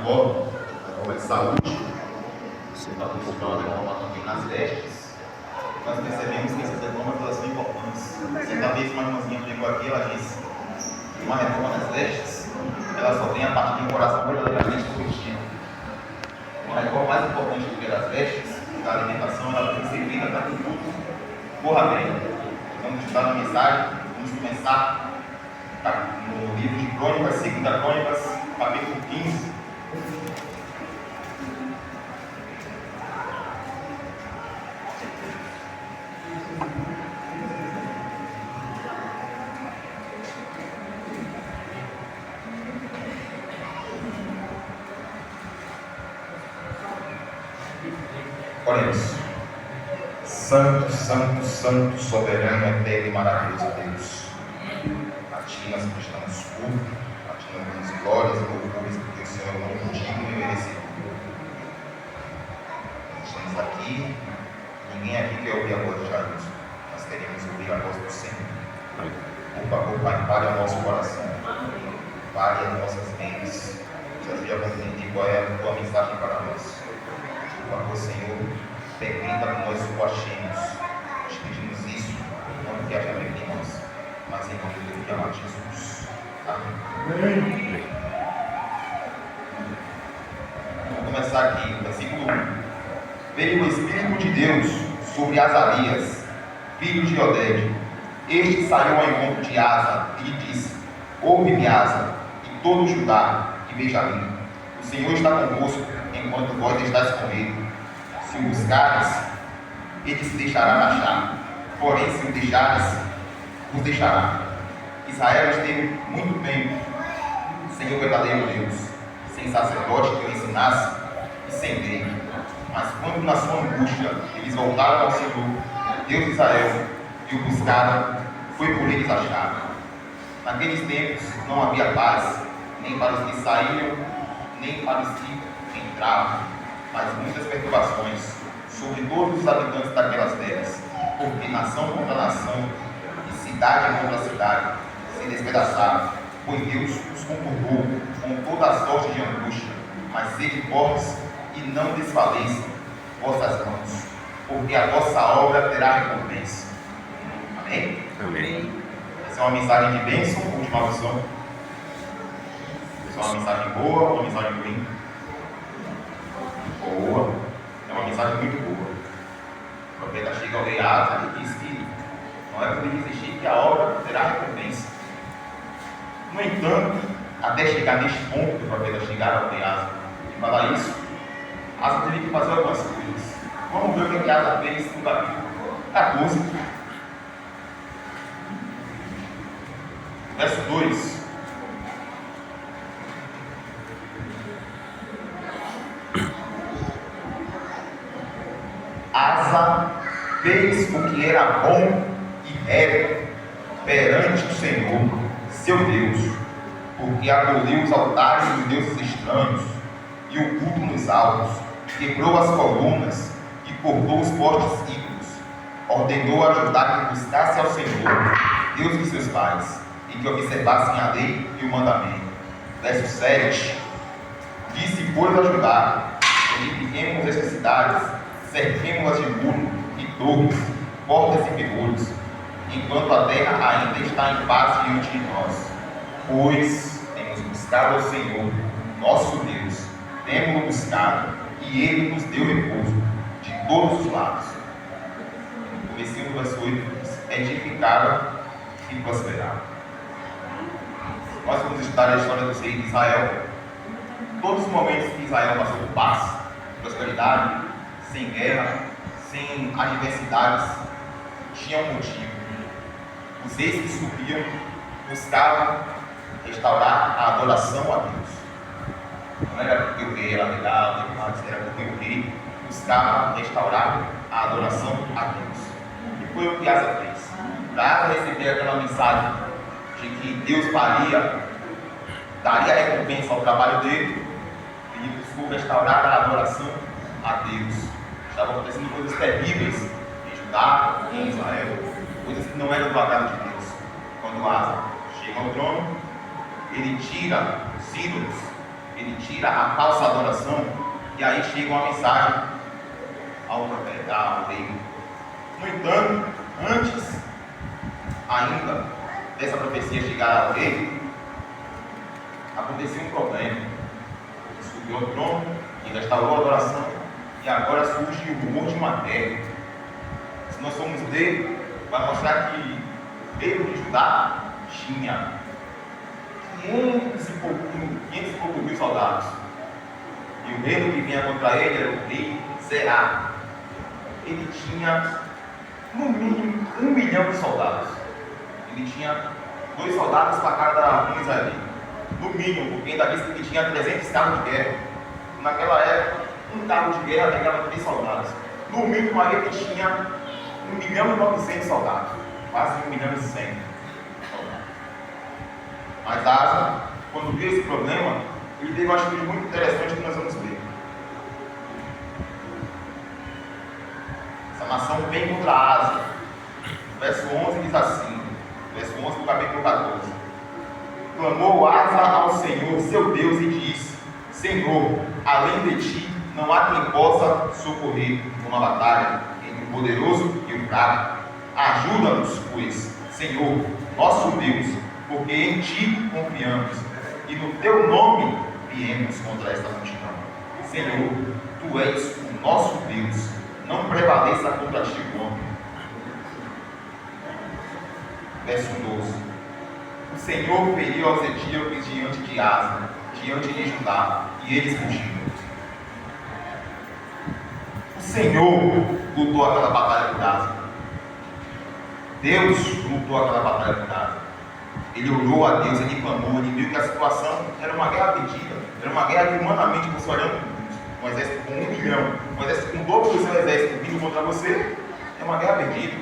forma, a forma de saúde, também nas vestes, nós percebemos que essas reformas elas são importantes. Certa vez uma irmãzinha chegou aqui, ela disse que uma reforma nas vestes, ela só tem a partir de um coração verdadeiramente cristiano. Uma reforma mais importante do que das vestes, da alimentação, ela tem que ser feita para que tudo corra bem. Vamos estudar na mensagem, vamos começar no livro de Crônicas, 2 Crônicas, capítulo 15. Oremos. Santo, santo, santo, soberano, eterno e maravilhoso Deus. A Ti nós prestamos culto, a Ti nós damos glórias e louvores, porque o Senhor é o único digno e merecido. Estamos aqui, ninguém aqui quer ouvir a voz de Jairus. Nós queremos ouvir a voz do Senhor. Por favor, Pai, fale ao nosso coração, fale às nossas mentes, nos ajude a compreender qual é a Tua mensagem para nós. Por favor, Senhor, permita que nós o achemos. Nós pedimos isso, não porque haja bem em nós, mas em nome do Filho amado Jesus. Amém. Vamos começar aqui, no versículo 1. Veio o Espírito de Deus sobre Azarias, filho de Oded. Este saiu ao encontro de Asa e lhe disse: Ouve-me, Asa, e todo Judá e Benjamim. O Senhor está convosco, enquanto vós estáis com ele. Se o buscares, ele se deixará achar, porém se o deixares, vos deixará. Israel esteve muito tempo sem o verdadeiro Deus, sem sacerdote que o ensinasse e sem lei. Mas quando na sua angústia eles voltaram ao Senhor, Deus de Israel, e o buscaram, foi por eles achado. Naqueles tempos não havia paz, nem para os que saíam, nem para os que entravam, mas muitas perturbações sobre todos os habitantes daquelas terras, porque nação contra nação e cidade contra cidade se despedaçaram, pois Deus os conturbou com toda a sorte de angústia. Mas sede fortes e não desfaleçam vossas mãos, porque a vossa obra terá recompensa. Amém? Amém. Essa é uma mensagem de bênção ou de maldição? Essa é uma mensagem boa ou uma mensagem ruim? Boa, é uma mensagem muito boa. O profeta chega ao rei Asa e diz que não é por ele existir que a obra terá recompensa. No entanto, até chegar neste ponto que o profeta chegar ao rei Asa e falar isso, Asa teve que fazer algumas coisas. Vamos ver o que Asa fez no capítulo 14, verso 2. Asa fez o que era bom e reto perante o Senhor, seu Deus, porque aboliu os altares dos deuses estranhos e o culto nos altos, quebrou as colunas e cortou os postes ídolos, ordenou a Judá que buscasse ao Senhor, Deus de seus pais, e que observassem a lei e o mandamento. Verso 7. Disse, pois, a Judá: edifiquemos estas cidades, cerquemos-las de muro e torres, portas e ferrolhos, enquanto a terra ainda está em paz diante de nós. Pois temos buscado ao Senhor, nosso Deus, temos-o buscado, e Ele nos deu repouso de todos os lados. O versículo verso 8 diz: edificaram e prosperaram. Nós vamos estudar a história dos reis de Israel. Todos os momentos que Israel passou por paz, prosperidade, sem guerra, sem adversidades, tinha um motivo. Os reis que subiam buscavam restaurar a adoração a Deus. Não era porque o rei era legal, era porque o rei buscava restaurar a adoração a Deus. E foi o que Asa fez. Para Asa receber aquela mensagem de que Deus daria recompensa ao trabalho dele, ele buscou restaurar a adoração a Deus. Estavam acontecendo coisas terríveis em Judá e em Israel, coisas que não eram do agrado de Deus. Quando Asa chega ao trono, ele tira os ídolos, ele tira a falsa adoração, e aí chega uma mensagem ao profeta, ao rei. No entanto, antes ainda dessa profecia chegar ao rei, aconteceu um problema. Ele subiu ao trono, ele restaurou a adoração, e agora surge o rumor de uma guerra. Se nós formos ler, vai mostrar que o reino de Judá tinha 500 e poucos mil soldados. E o reino que vinha contra ele era o rei Zerá. Ele tinha no mínimo 1 milhão de soldados. Ele tinha 2 soldados para cada israelita. No mínimo, porque ainda disse que ele tinha 300 carros de guerra. Naquela época, um carro de guerra pegava 3 soldados. No mínimo, ele tinha 1 milhão e 900 soldados. Quase 1 milhão e 100 soldados. Mas Asa, quando viu esse problema, ele teve uma atitude muito interessante que nós vamos ver. Essa nação vem contra Asa. Verso 11 diz assim, verso 11 do capítulo 14. Clamou Asa ao Senhor, seu Deus, e disse: Senhor, além de ti, não há quem possa socorrer numa batalha entre o poderoso e o fraco. Ajuda-nos, pois, Senhor, nosso Deus, porque em ti confiamos, e no teu nome viemos contra esta multidão. Senhor, tu és o nosso Deus, não prevaleça contra ti o homem. Verso 12. O Senhor feriu aos etíopes diante de Asa, diante de Judá, e eles fugiram. O Senhor lutou aquela batalha por Asa. Deus lutou aquela batalha por Asa. Ele orou a Deus, ele clamou, ele viu que a situação era uma guerra perdida, era uma guerra que humanamente você olhando um exército com 1 milhão, um exército com o dobro do seu exército vindo contra você, é uma guerra perdida.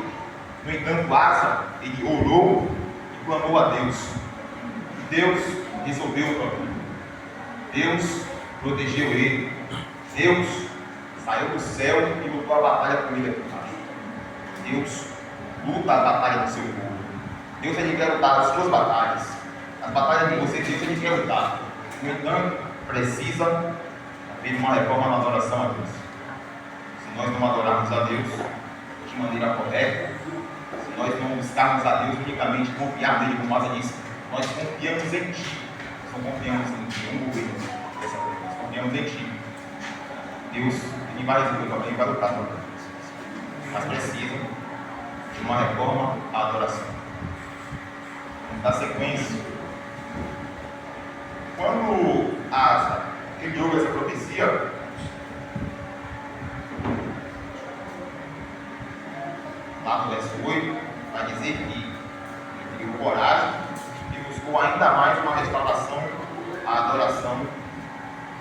No entanto, Asa, ele orou e clamou a Deus. E Deus resolveu o problema. Deus protegeu ele. Deus saiu do céu e lutou a batalha com ele aqui embaixo. Deus luta a batalha do seu povo. Deus, ele quer lutar as suas batalhas. As batalhas de você, Deus, ele quer lutar. No entanto, precisa haver uma reforma na adoração a Deus. Se nós não adorarmos a Deus de maneira correta, se nós não buscarmos a Deus unicamente, confiar nele, como Asa disse, nós confiamos em ti. Nós não confiamos em ti, um governo dessa coisa. Nós confiamos em ti. Deus, ele vai resolver o problema, ele vai lutar por nós. Mas precisa de uma reforma à adoração. Vamos dar sequência. Quando Asa ele ouve essa profecia, lá no verso 8, vai dizer que ele criou coragem e buscou ainda mais uma restauração à adoração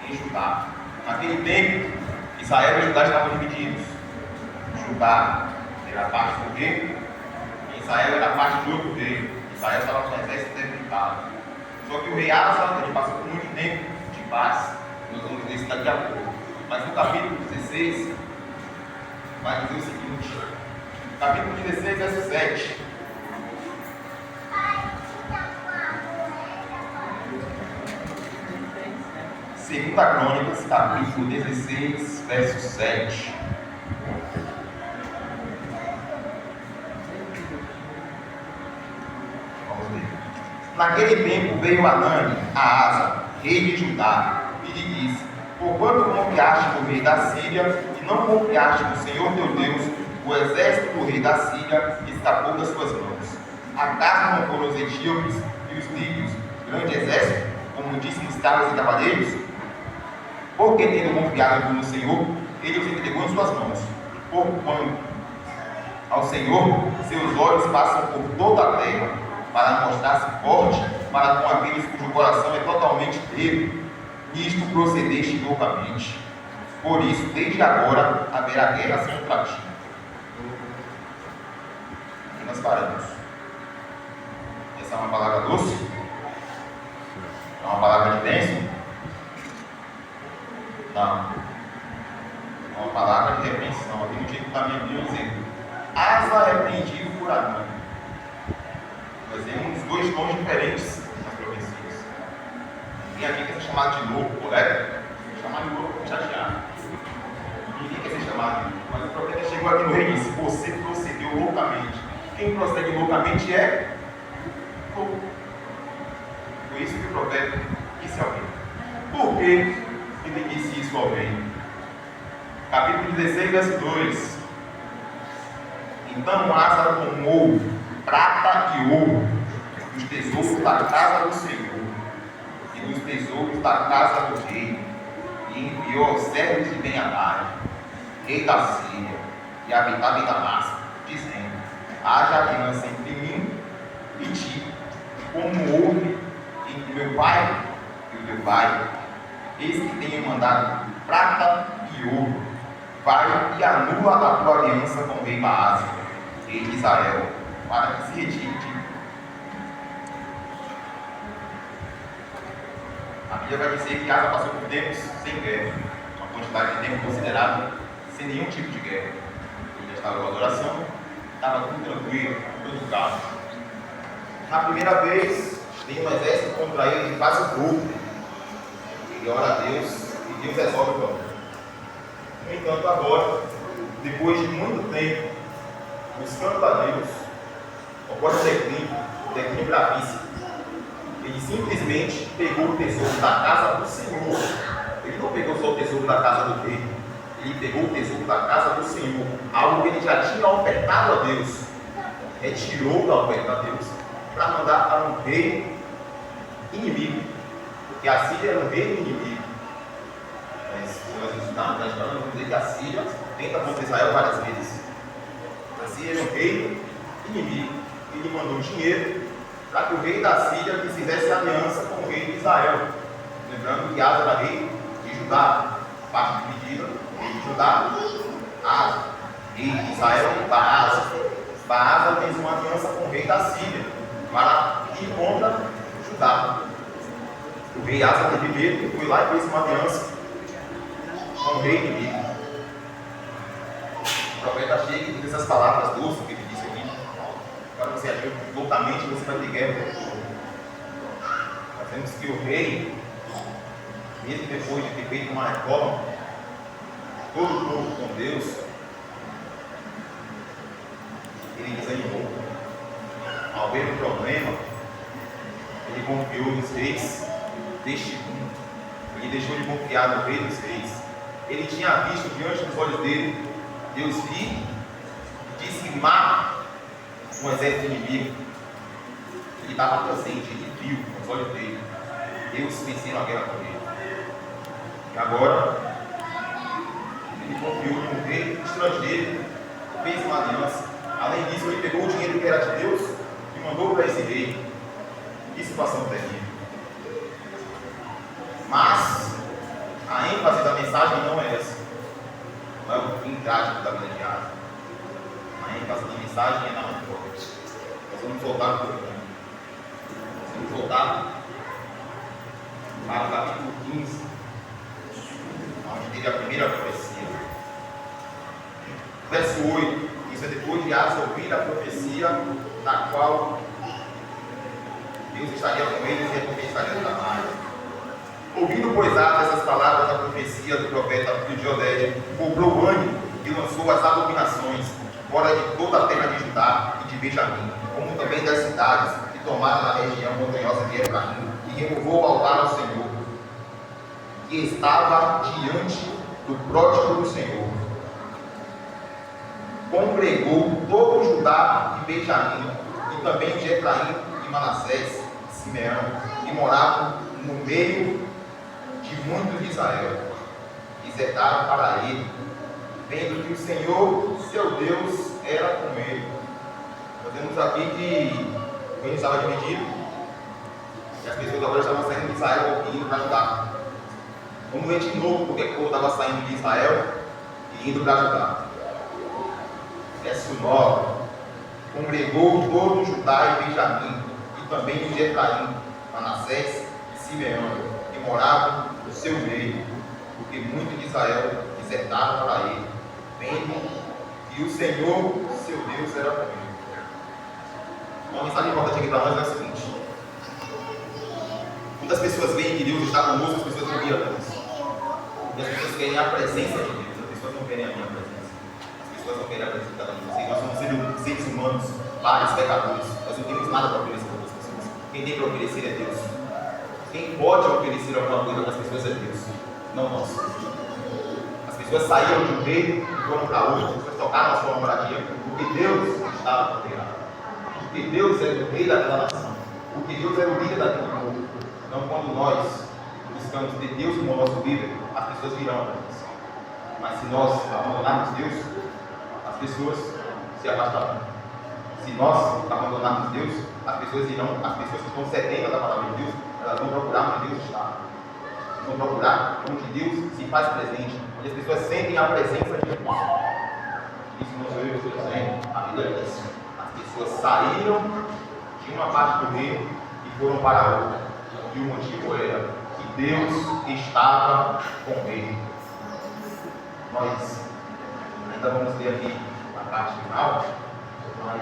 em Judá. Naquele tempo, Israel e Judá estavam divididos. Judá era parte do rei e Israel era parte do outro rei. Israel estava com o exército debilitado. Só que o rei Asa, ele passou por muito tempo de paz. Nós vamos ver isso daqui a pouco. Mas no capítulo 16, vai dizer o seguinte: capítulo 16, verso 7. Segunda Crônicas, capítulo 16, verso 7. Vamos ver. Naquele tempo veio Anani a Asa, rei de Judá, e lhe disse: porquanto confiaste no rei da Síria e não confiaste no Senhor teu Deus, o exército do rei da Síria escapou das suas mãos. Acaso não foram os etíopes e os líbios, grande exército, como muitíssimos carros e cavaleiros? Porque, tendo confiado no Senhor, ele os entregou em suas mãos. Porquanto ao Senhor seus olhos passam por toda a terra, para mostrar-se forte para com aqueles cujo coração é totalmente dele. Nisto procedeste loucamente. Por isso, desde agora haverá guerras contra ti. E nós paramos. Essa é uma palavra doce? É uma palavra de bênção? Não. É uma palavra de repreensão. Aqui no título da minha Bíblia dizendo: Asa repreendido por Anani. Nós temos 2 tons diferentes nas profecias. Ninguém aqui quer ser chamado de louco, correto? Chamar de louco é chateado. Ninguém quer ser chamado de louco. Mas o profeta chegou aqui no rei e disse: você procedeu loucamente. Quem procede loucamente é louco. Foi isso que o profeta disse ao rei. Por que ele disse isso ao rei? Capítulo 16, verso 2. Então Asa tomou prata e ouro dos tesouros da casa do Senhor e dos tesouros da casa do rei, e enviou aos servos de Ben-Hadad, rei da Síria, e habitava em Damasco, dizendo: haja aliança entre mim e ti, como houve entre meu pai e o teu pai. Eis que tenho mandado prata e ouro. Vai e anula a tua aliança com o rei Baasa, rei de Israel, para que se retire de ti. A Bíblia vai dizer que Asa passou por tempos sem guerra, uma quantidade de tempo considerável, sem nenhum tipo de guerra. Ele estava em adoração, estava tudo tranquilo, tudo calmo. Na primeira vez, vem um exército contra ele e faz o grupo. Ele ora a Deus e Deus resolve o problema. No entanto, agora, depois de muito tempo buscando a Deus, ocorre um declínio gravíssimo. Ele simplesmente pegou o tesouro da casa do Senhor. Ele não pegou só o tesouro da casa do rei, ele pegou o tesouro da casa do Senhor, algo que ele já tinha ofertado a Deus. Retirou da oferta a Deus para mandar para um rei inimigo, porque a Síria era um rei inimigo. Mas se nós estudarmos na história, vamos dizer que a Síria tenta contra Israel várias vezes. A Síria era um rei inimigo. Ele mandou dinheiro para que o rei da Síria fizesse aliança com o rei de Israel. Lembrando que Asa era rei de Judá, parte dividida, rei de Judá, Asa, rei de Israel, Baasa. Baasa fez uma aliança com o rei da Síria para ir contra Judá. O rei Asa teve medo e foi lá e fez uma aliança com o rei inimigo. O profeta chega e diz essas palavras doces que ele disse aqui. Agora você agiu loucamente, você vai ter guerra. Nós vemos que o rei, mesmo depois de ter feito uma reforma, todo o povo com Deus, ele desanimou. Ao ver o problema, ele confiou nos reis deste mundo. Ele deixou de confiar no rei dos reis. Ele tinha visto diante dos olhos dele Deus vir e dizimar um exército inimigo. Ele estava presente, ele viu com os olhos dele Deus vencendo a guerra com ele. E agora ele confiou num rei estrangeiro, fez uma aliança. Além disso, ele pegou o dinheiro que era de Deus e mandou para esse rei. Que situação terrível. Mas a ênfase da mensagem não é essa. Não é o fim trágico da vida de Asa. A ênfase da mensagem é na vitória. Nós vamos voltar um pouquinho. Nós vamos voltar para o capítulo 15, onde teve a primeira profecia. Verso 8. Isso é depois de Asa ouvir a profecia na qual Deus estaria com eles e a profecia estaria no Damasco. Ouvindo, pois, Asa essas palavras da profecia do profeta filho de Oded, cobrou ânimo e lançou as abominações fora de toda a terra de Judá e de Benjamim, como também das cidades que tomaram na região montanhosa de Efraim, e removou o altar ao Senhor, que estava diante do pródigo do Senhor. Congregou todo o Judá e Benjamim, e também de Efraim e Manassés, Simeão, que moravam no meio de muitos de Israel, e zetaram para ele, vendo que o Senhor, seu Deus, era com ele. Nós vemos aqui que o reino estava dividido, e as pessoas agora estavam saindo de Israel e indo para Judá. Um momento novo, porque o povo estava saindo de Israel e indo para Judá. Verso 9: congregou todo Judá e Benjamim, e também de Efraim, Manassés e Simeão, que moravam no seu meio, porque muitos de Israel desertaram para ele, vendo que o Senhor, seu Deus, era com ele. Uma mensagem importante aqui para nós é a seguinte: o Muitas pessoas veem que Deus está conosco, as pessoas não viram Deus. E as pessoas querem a presença de Deus, as pessoas não querem a minha presença. As pessoas não querem a presença de cada um de vocês. Nós somos seres humanos, vários pecadores. Nós não temos nada para oferecer para as pessoas. Quem tem para oferecer é Deus. Quem pode oferecer alguma coisa para as pessoas é Deus, não nós. As pessoas saíram de um reino e foram para outro, as pessoas tocaram a sua moradia, porque Deus estava protegendo. Porque Deus era o rei daquela nação. Porque Deus era o líder daquele povo. Então, quando nós buscamos ter Deus como nosso líder, as pessoas virão para nós. Mas se nós abandonarmos Deus, as pessoas se afastarão. Se nós abandonarmos Deus, as pessoas que estão sedentas da palavra de Deus, elas vão procurar onde Deus está. Vão procurar onde Deus se faz presente, onde as pessoas sentem a presença de Deus. Isso não sou eu que estou dizendo, a Bíblia diz. As pessoas saíram de uma parte do reino e foram para outra. E o motivo era que Deus estava com ele. Nós ainda vamos ler aqui a parte final, mas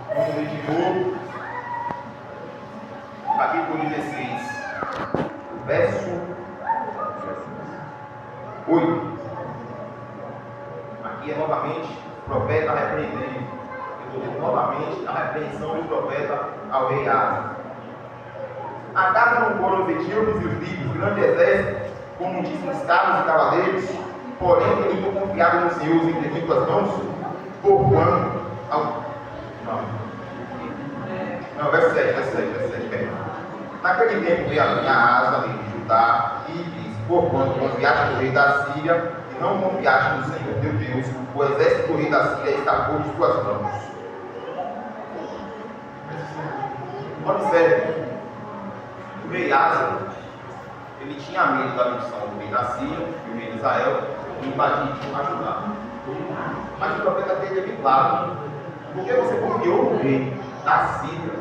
vamos ler de novo capítulo 16, verso 8. Aqui é novamente o profeta repreendendo. Eu estou lendo novamente a repreensão do profeta ao rei Asa. Acaso não foram os etíopes e os líbios, grande exército, com muitíssimos carros e cavaleiros, porém tendo confiado no Senhor os entreguei tuas mãos? Por quando? Não, verso 7. Naquele tempo veio a minha Asa, rei de Judá, e disse: por quanto confiaste no rei da Síria, e não confiaste no Senhor teu Deus, o exército do rei da Síria escapou de tuas mãos. Observe. O rei Asa, ele tinha medo da missão do rei da Síria e o rei de Israel de invadir e ajudar. Mas o profeta teve bem claro: porque você confiou no rei da Síria,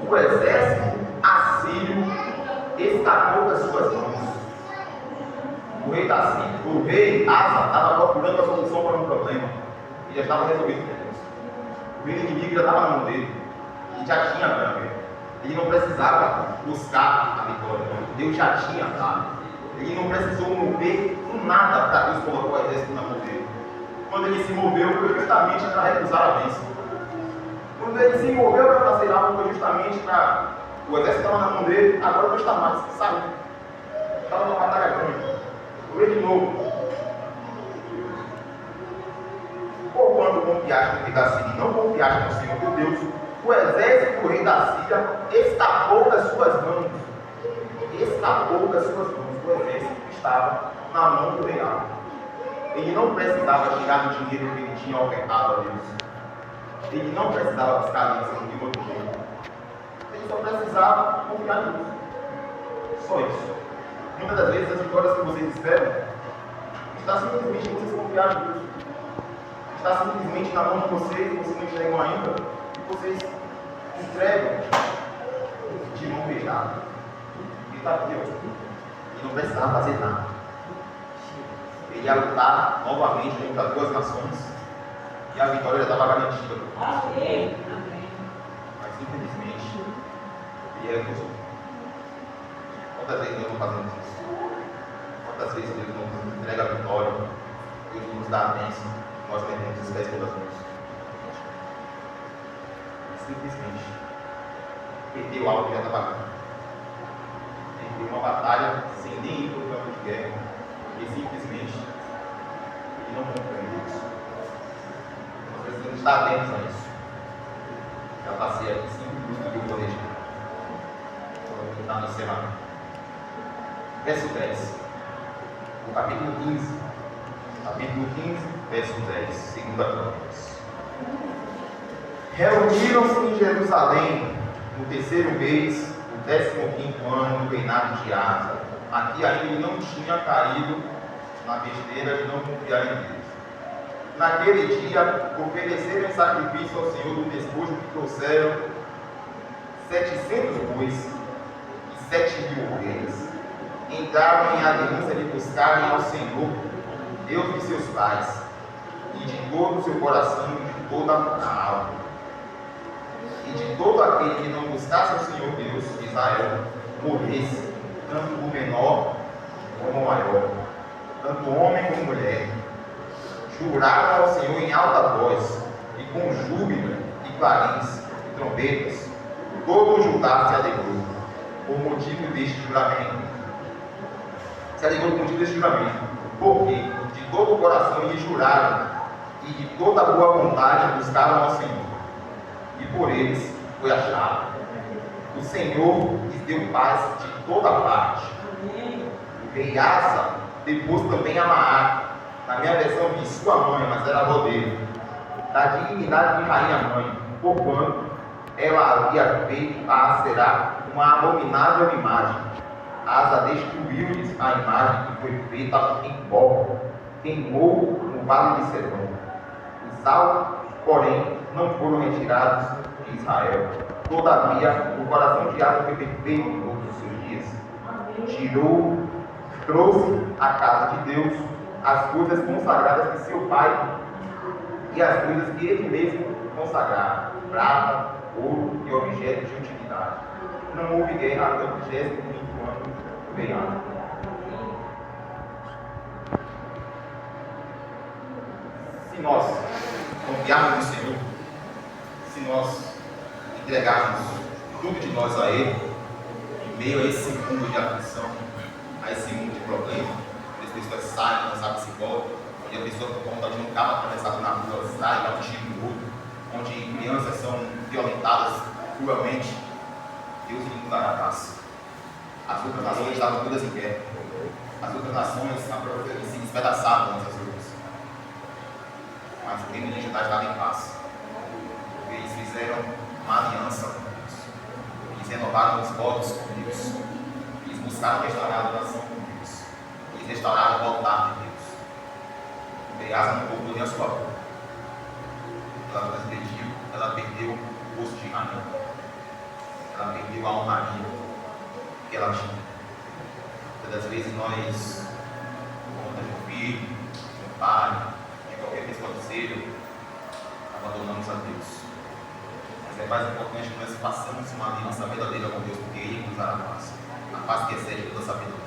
o exército assírio escapou das suas mãos. O rei da Síria, o rei Asa estava procurando a solução para um problema e já estava resolvido por Deus. O rei inimigo já estava na mão dele e já tinha ganho. Ele não precisava buscar a vitória, Deus já tinha dado. Ele não precisou mover nada para Deus colocar o exército na mão dele. Quando ele se moveu, foi justamente para recusar a bênção. Quando ele se moveu para fazer algo, foi justamente para. O exército estava na mão dele, agora Deus está mais, sabe? Estava numa batalha grande. Vou ver de novo. Ou quando confiaste no rei da Síria e não confiaste no Senhor teu Deus, o exército do rei da Síria escapou das suas mãos. Escapou das suas mãos. O exército estava na mão do rei Asa. Ele não precisava tirar o dinheiro que ele tinha ofertado a Deus. Ele não precisava buscar a bênção de outro jeito. Ele só precisava confiar em Deus. Só isso. Muitas das vezes as vitórias que vocês esperam está simplesmente em vocês confiarem em Deus. Está simplesmente na mão de vocês não enxergam ainda. Vocês entregam de mão beijada. Ele está aqui, ele não precisava fazer nada. Ele ia lutar novamente contra duas nações e a vitória já estava garantida. Amém. Mas infelizmente, ele recusou. Quantas vezes nós não fazemos isso? Quantas vezes Deus não nos entrega a vitória, Deus nos dá a bênção, nós metemos os pés pelas mãos? Simplesmente perdeu algo que já estava ganho. Perdeu uma batalha sem nem ir para o campo de guerra, e simplesmente ele não compreende isso. Nós precisamos estar atentos a isso. Já passei aqui 5 minutos do que eu planejei. Vou tentar no encerramento. Verso 10. O capítulo 15. Capítulo 15, verso 10. Segunda Crônicas. Reuniram-se em Jerusalém no terceiro mês, no 15º ano do reinado de Asa. Aqui ainda ele não tinha caído na besteira de não confiar em Deus. Naquele dia, ofereceram em sacrifício ao Senhor do despojo que trouxeram 700 bois e 7.000 ovelhas. Entraram em aliança de buscarem ao Senhor, Deus de seus pais, e de todo o seu coração e de toda a alma. E de todo aquele que não buscasse o Senhor Deus de Israel, morresse, tanto o menor como o maior, tanto homem como mulher, juraram ao Senhor em alta voz, e com júbilo e clarins e trombetas, todo o Judá se alegrou por motivo deste juramento. Se alegrou por motivo deste juramento, porque de todo o coração lhe juraram, e de toda a boa vontade buscaram ao Senhor, e por eles foi achado. O Senhor lhes deu paz de toda parte. O rei Asa depôs também a Maaca, na minha versão de sua mãe, mas era avó dele, da dignidade de rainha mãe, porquanto ela havia feito a Aserá uma abominável imagem. Asa destruiu-lhes a imagem que foi feita em pó, queimou no vale de Cedron. Os altos, porém, não foram retirados de Israel. Todavia, o coração de Asa foi perfeito em todos os seus dias. Trouxe à casa de Deus as coisas consagradas de seu pai e as coisas que ele mesmo consagrara, prata, ouro e objetos de utilidade. Não houve guerra até o 25º ano do reinado. Se nós confiarmos no Senhor, se nós entregarmos tudo de nós a Ele, em meio a esse mundo de aflição, a esse mundo de problema, onde as pessoas saem, não sabem se voltam, onde a pessoa, por conta de um carro atravessado na rua, sai, dá um tiro no outro, onde crianças são violentadas cruelmente, Deus nos dará paz. As outras nações estavam todas em guerra. As outras nações se despedaçavam umas às outras. Mas o reino de Judá estava em paz. Eles fizeram uma aliança com Deus. Eles renovaram os votos com Deus. Eles buscaram restaurar a adoração com Deus. Eles restauraram o altar de Deus. Asa não poupou nem a sua boca. Ela perdeu o gosto de rainha. Ela perdeu a honraria que ela tinha. Muitas das vezes nós, por conta de um filho, de um pai, de qualquer pessoa que seja, abandonamos a Deus. Mas é mais importante que nós façamos uma aliança verdadeira com Deus, porque Ele nos dará a paz. A paz que excede toda a sabedoria.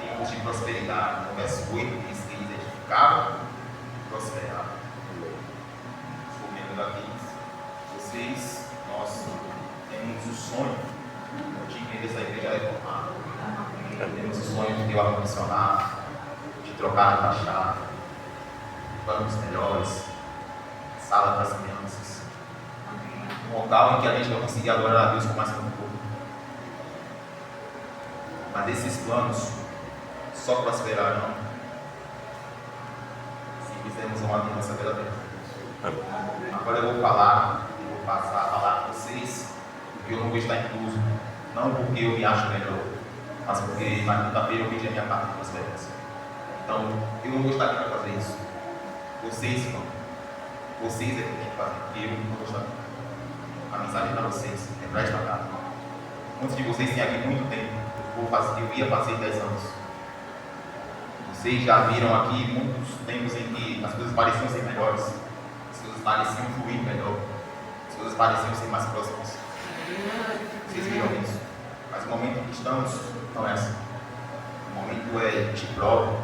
Tempos de prosperidade. No verso 8 diz que eles edificaram e prosperaram. Comendo daqueles. Vocês, nós, temos o sonho de entender essa igreja reformada. Temos o sonho de ter o ar-condicionado, de trocar a fachada, bancos melhores, sala para as crianças. Um local em que a gente vai conseguir adorar a Deus com mais conforto. Mas esses planos só prosperarão se fizermos uma aliança verdadeira. Agora eu vou passar a falar com vocês, porque eu não vou estar incluso, não porque eu me acho melhor, mas porque na quinta-feira eu pedi a minha parte de transferência. Então, eu não vou estar aqui para fazer isso. Vocês vão. Vocês é que tem que fazer, porque eu não vou estar aqui. A mensagem para vocês é para esta data. Muitos de vocês têm aqui muito tempo. Eu ia fazer 10 anos. Vocês já viram aqui muitos tempos em que as coisas pareciam ser melhores, as coisas pareciam fluir melhor, as coisas pareciam ser mais próximas. Vocês viram isso? Mas o momento em que estamos não é assim. O momento é de prova,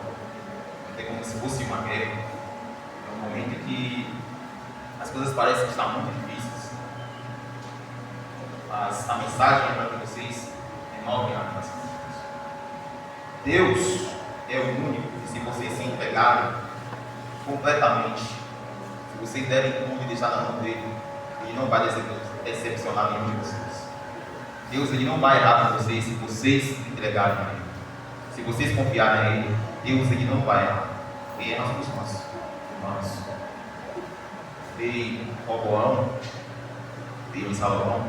é como se fosse uma guerra. É um momento em que as coisas parecem estar muito difíceis. Mas a mensagem é para que vocês renovem a vida. Deus é o único que, se vocês se entregarem completamente, se vocês derem tudo e deixar na mão dele, ele não vai decepcionar nenhum de vocês. Deus, ele não vai errar com vocês se vocês se entregarem a ele. Se vocês confiarem a ele, Deus, ele não vai errar. Ele erra nos nossos irmãos. Rei Roboão, rei Salomão,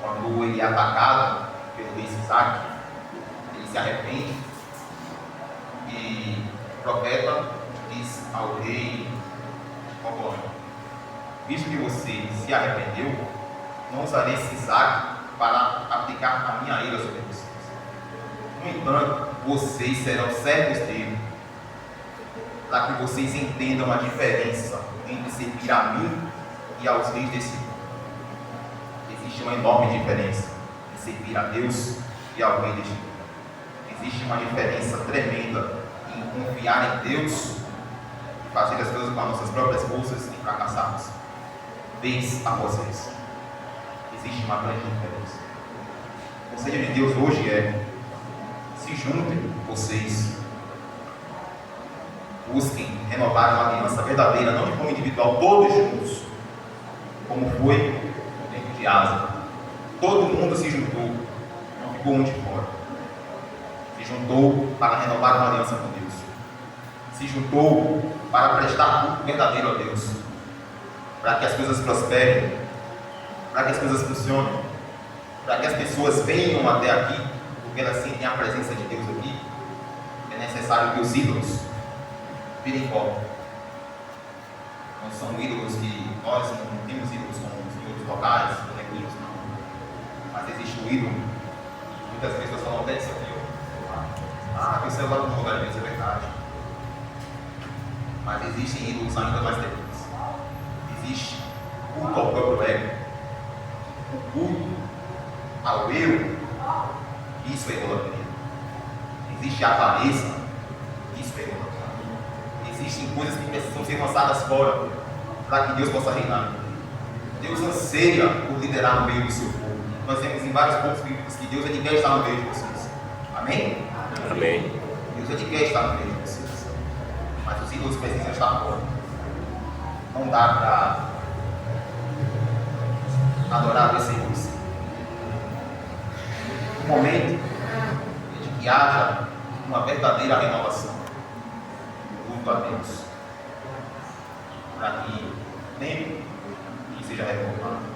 quando ele é atacado pelo rei Isaac, ele se arrepende. E o profeta diz ao rei Roboão: visto que você se arrependeu, não usarei Isaac para aplicar a minha ira sobre vocês. No entanto, vocês serão servos dele, para que vocês entendam a diferença entre servir a mim e aos reis desse mundo. Existe uma enorme diferença em servir a Deus e ao Rei deste mundo. Existe uma diferença tremenda em confiar em Deus e fazer as coisas com as nossas próprias forças e fracassarmos vez após vez. Existe uma grande diferença. O conselho de Deus hoje é: se juntem vocês, busquem renovar uma aliança verdadeira, não de forma individual, todos juntos, como foi no tempo de Asa. Todo mundo se juntou, não ficou um de fora. Se juntou para renovar uma aliança com Deus. Se juntou para prestar culto verdadeiro a Deus, para que as coisas prosperem, para que as coisas funcionem, para que as pessoas venham até aqui, porque elas sentem a presença de Deus aqui. É necessário que os ídolos virem fora. Não são ídolos que nós não temos ídolos como os ídolos locais, bonequinhos, não. Mas existe o ídolo. Muitas pessoas falam até isso aqui. Que o celular não lugar de Deus, é verdade. Mas existem ídolos ainda mais terríveis. Existe o culto ao próprio ego, o culto ao eu. Isso é idolatria. Existe a avareza. Isso é idolatria. Existem coisas que precisam ser lançadas fora para que Deus possa reinar. Deus anseia por liderar no meio do seu povo. Nós vemos em vários pontos bíblicos que Deus quer estar no meio de vocês. Amém? Amém. Deus quer estar no meio de vocês. Mas os ídolos precisam estar fora. Não dá para adorar esse Deus. No momento de que haja uma verdadeira renovação do culto a Deus, para que o tempo seja reformado.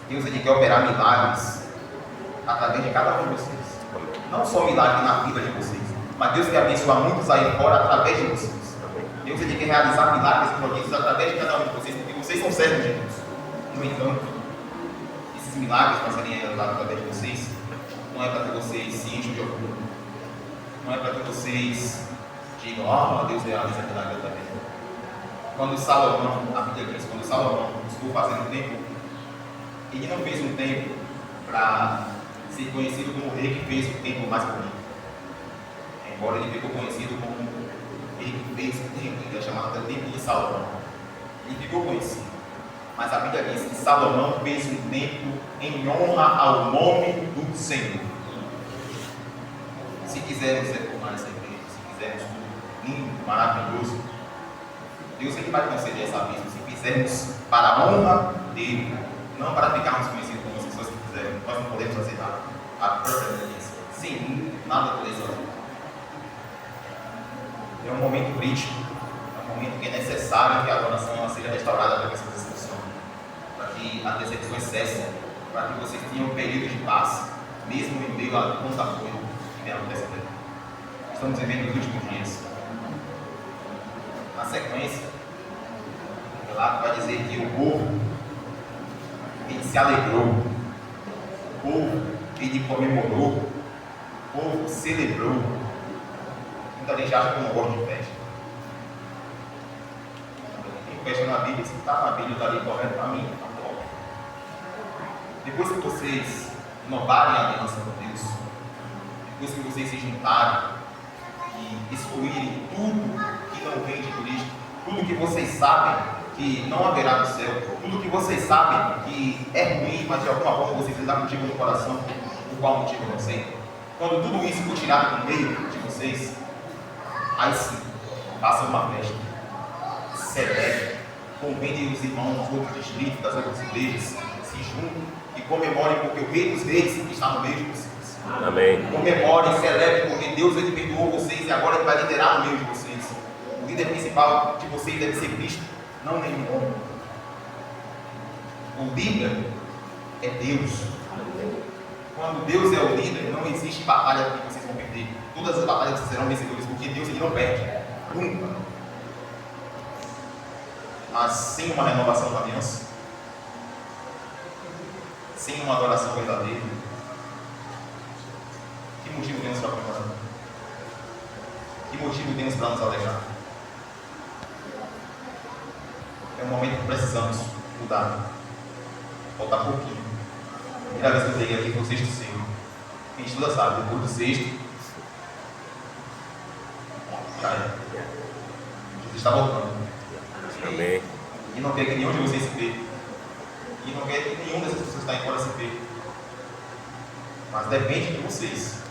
Deus quer operar milagres através de cada um de vocês. Não só milagre na vida de vocês, mas Deus quer abençoar muitos aí fora através de vocês. Deus quer realizar milagres e prodígios através de cada um de vocês, porque vocês são servos de Deus. No entanto, esses milagres para serem realizados através de vocês, não é para que vocês se enchem de orgulho. Não é para que vocês digam: Deus realiza milagres através de mim. Quando Salomão, a Bíblia diz, quando Salomão buscou fazer um templo, ele não fez um templo para ser conhecido como o rei que fez o templo mais bonito. Embora ele ficou conhecido como o rei que fez o templo, ele é chamado de templo de Salomão. Ele ficou conhecido. Mas a Bíblia diz que Salomão fez um templo em honra ao nome do Senhor. Se quisermos reformar essa igreja, se quisermos tudo lindo, maravilhoso, Deus vai conceder essa bênção se fizermos para a honra dele, não para ficarmos conhecidos como as pessoas que fizeram. Nós não podemos fazer nada. A própria obediência. Sem nada poder fazer. É um momento crítico. É um momento que é necessário que a adoração seja restaurada para que as coisas funcionem. Para que as decepções cessem. Para que vocês tenham um período de paz, mesmo em meio a tanta coisa que vem acontecendo. Estamos vivendo os últimos dias. Na sequência, o relato vai dizer que o povo, ele se alegrou, o povo, ele comemorou, o povo celebrou. Muita gente acha que eu não gosto de festa. Tem festa na Bíblia, se está na Bíblia, está ali correto para mim, está bom. Depois que vocês renovarem a aliança com Deus, depois que vocês se juntarem e excluírem tudo que não vem de Cristo, tudo que vocês sabem que não haverá no céu, tudo que vocês sabem que é ruim, mas de alguma forma vocês ainda cultivam no coração, por qual motivo eu não sei. Quando tudo isso for tirado do meio de vocês, aí sim, façam uma festa, celebrem, convidem os irmãos dos outros distritos, das outras igrejas, se juntem e comemorem, porque o Rei dos Reis está no meio de vocês. Amém. Comemorem, celebrem, porque Deus ele perdoou vocês e agora ele vai liderar no meio de vocês. O líder principal de vocês deve ser Cristo, não nenhum homem. O líder é Deus. Quando Deus é o líder, não existe batalha que vocês vão perder. Todas as batalhas serão vencedores, porque Deus ele não perde. Nunca. Mas sem uma renovação da aliança, sem uma adoração verdadeira, que motivo temos para comemorar? Que motivo temos para nos alegrar? É um momento que precisamos mudar. Faltar pouquinho. Primeira vez que eu preguei aqui foi o sexto selo. Quem estuda sabe, depois do sexto, já é. Jesus está voltando. Amém. E não quer que nenhum de vocês se perca. E não quer que nenhum dessas pessoas que está aí fora se perca. Mas depende de vocês.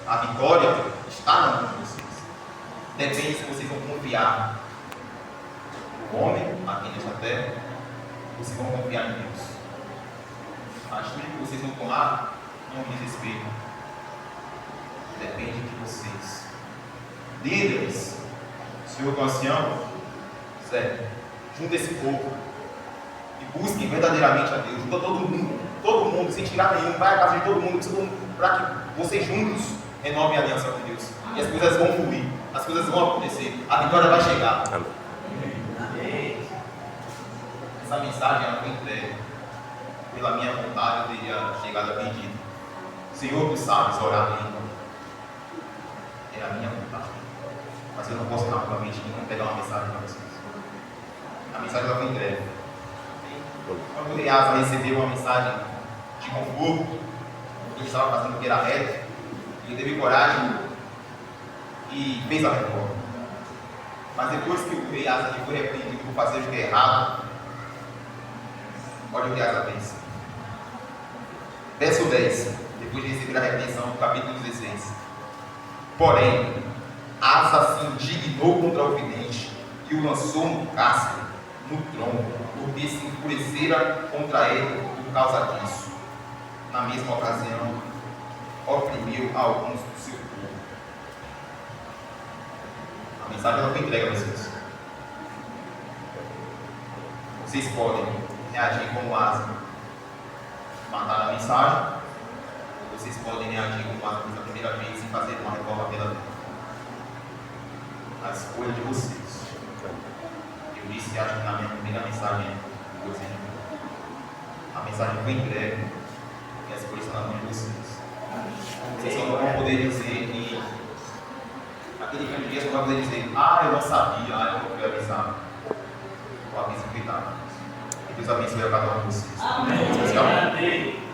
A vitória está na mão de vocês. Depende se vocês vão confiar no homem aqui nesta terra, ou se vão confiar em Deus. A atitude que vocês vão tomar não diz respeito. Depende de vocês. Líderes, Senhor do ancião, Zé, junta esse povo e busquem verdadeiramente a Deus. Junta todo mundo, sem tirar nenhum. Vai à casa de todo mundo, para que vocês juntos renovem a aliança com Deus. E as coisas vão fluir, as coisas vão acontecer, a vitória vai chegar. Amém. Essa mensagem ela foi entregue. Pela minha vontade eu teria chegado arrependido. Senhor, tu sabes orar ainda. Era a minha vontade. Mas eu não posso rapidamente não pegar uma mensagem para vocês. A mensagem ela foi entregue. Quando o rei Asa recebeu uma mensagem de conforto, ele estava fazendo o que era reto, ele teve coragem e fez a reforma. Mas depois que o rei Asa foi repreendido por fazer o que é errado, olha o que Asa fez. Verso 10, depois de receber a repreensão, do capítulo 16. Porém, Asa se indignou contra o vidente e o lançou no cárcere, no tronco, porque se enfurecera contra ele por causa disso. Na mesma ocasião, oprimiu alguns do seu povo. A mensagem não foi entregue a vocês. Vocês podem reagir como Asa, matar a mensagem, ou vocês podem reagir como Asa fez a primeira vez e fazer uma reforma pela vida. A escolha de vocês. Eu disse, acho que na minha primeira mensagem, a mensagem foi entregue e a escolha está na mão de vocês. Vocês só não vão poder dizer que aquele fim de dia só vai poder dizer, eu não sabia, eu não fui avisado. O aviso foi dado. Que Deus abençoe a cada um de vocês. Amém.